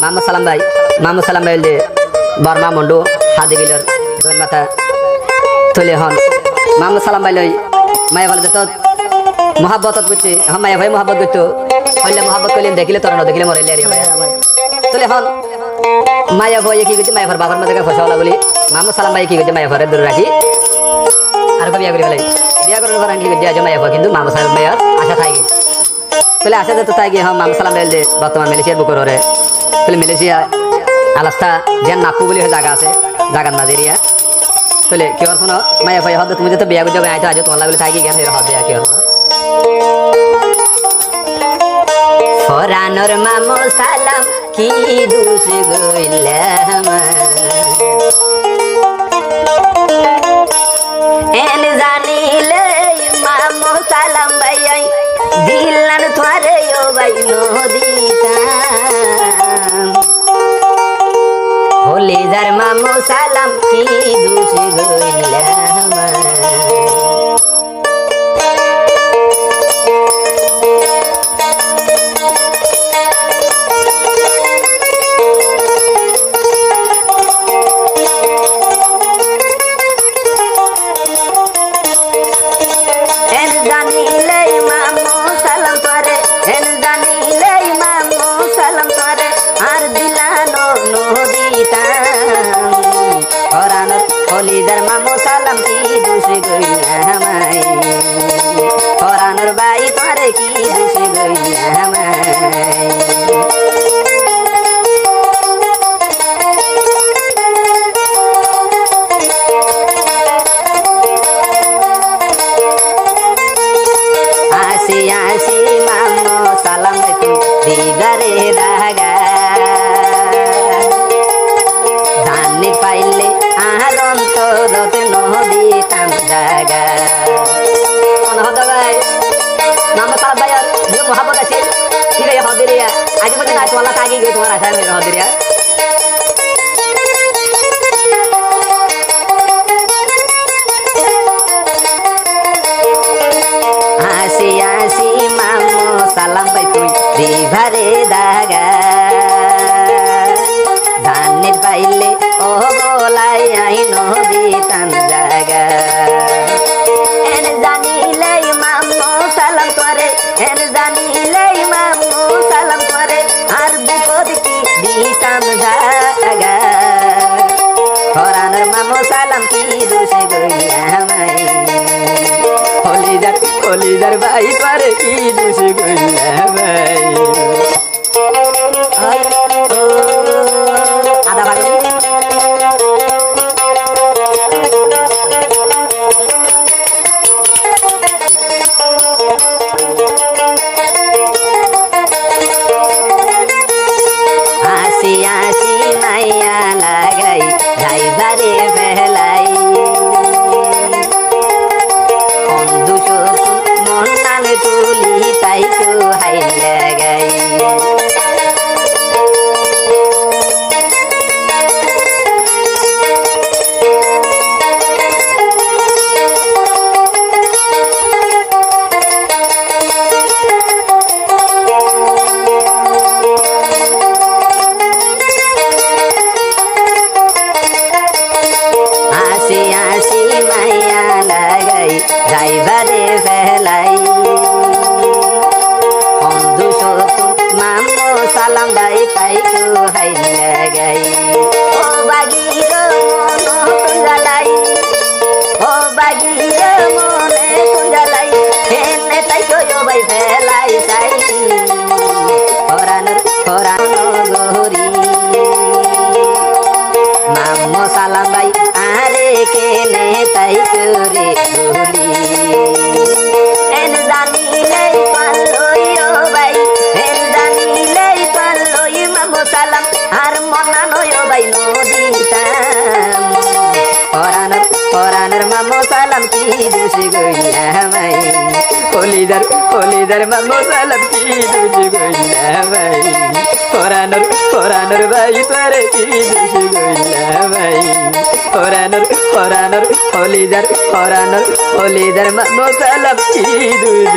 মামা সালাম ভাই বর্মা মন্ডু হাদি গিলর দোন মাথা তুলে হন মামা সালাম ভাই লই মায়া বলে তো মহাব্বত বুঝছি হ্যাঁ মায়া ভাই মহাব্বত করতো হইলে মহাব্বত করলেন দেখিলে তোর দেখিলে মরে তুলে হন মায়া ভাই কি করছে মায়া ভর বাবার মাঝে ফসলা বলি মামা সালাম ভাই কি করছে মায়া ভরের দূরে রাখি আর বিয়া করি ফেলাই বিয়া করার পর কি করছে মায়া ভাই কিন্তু মামা সালাম ভাইয়ার আশা থাকে তাহলে আশা যেত তাই গিয়ে হ্যাঁ মামা সালাম ভাই বর্তমান মালয়েশিয়ার বুকর হরে তাহলে মালয়েশিয়া আলাস্তা যেন নাপু বলে জায়গা আছে জায়গার নাজেরিয়া তাহলে কি হর কোনো মায়া ভাই হদ তুমি যেত বিয়া করতে হবে আইতো আজ তোমার লাগলে থাকি জ্ঞান হদ দেয়া কি হর ফরানোর মামো সালাম কি দুষ গইলাম এন জানিলে মামো সালাম ভাই দিলান তোরে ও ভাই নদীতা হোলি যার মামো সালাম কি দুষ গইলাম হলিদার মামো সালাম কি দুষ গইলাম ফরানোর বাই তোরে কি দুষ গইলাম আসি আসি মামো সালাম দিদারে দাগা ধানে পাইলে আর অন্তরতে নদীতাম জায়গা অনহদ ভাই মামা সালাম ভাই আর মহাব্বত আছে ঠিক আছে হদিরিয়া আজ পর্যন্ত আজ তোমার আগে গিয়ে তোমার আশা মেরে হদিরিয়া আসি আসি মামো সালাম ভাই তুই দিভারে দাগা ধানের পাইলে ও বলাই আই নদী টান জায়গা এন জানিলে মামো সালাম করে এন জানিলে মামো সালাম করে আর বুকদ কি দিতাম জায়গা ফরানোর মামো সালাম কি দুষ গইলাম হলিদার ভাই পারে কি দুষ গইলাম আদা বাগলি আসি আসি মাইয়া লাগাই যাইবারে বেলাই বন্ধু মন নামে তুলি তাই তো হাই লাগাই আসি আসি মাইয়া লাগাই যাইবারে ফেলাই বন্ধু মামো সালাম ভাই তাই তো হাই লাগাই ও বাগির মন কুঞ্জালাই ও বাগির মনে কুঞ্জালাই হেনে তাই তো ভাই ফেলাই চাই ফরানোর গহরি মামো সালাম ভাই আরে কেনে তাই করে ভুলি এন জানিলে পাল্লই ও ভাই এন জানিলে পাল্লই মামো সালাম আর মনানয় ভাই নদীতাম ফরানোর মামো সালাম কি দুষ গইলাম হলিদার মামো সালাম কি দুষ গইলাম ফরানোর ভাই তোরে কি দুষ গইলাম ফরানোর হলিদার মামো সালাম কি দুষ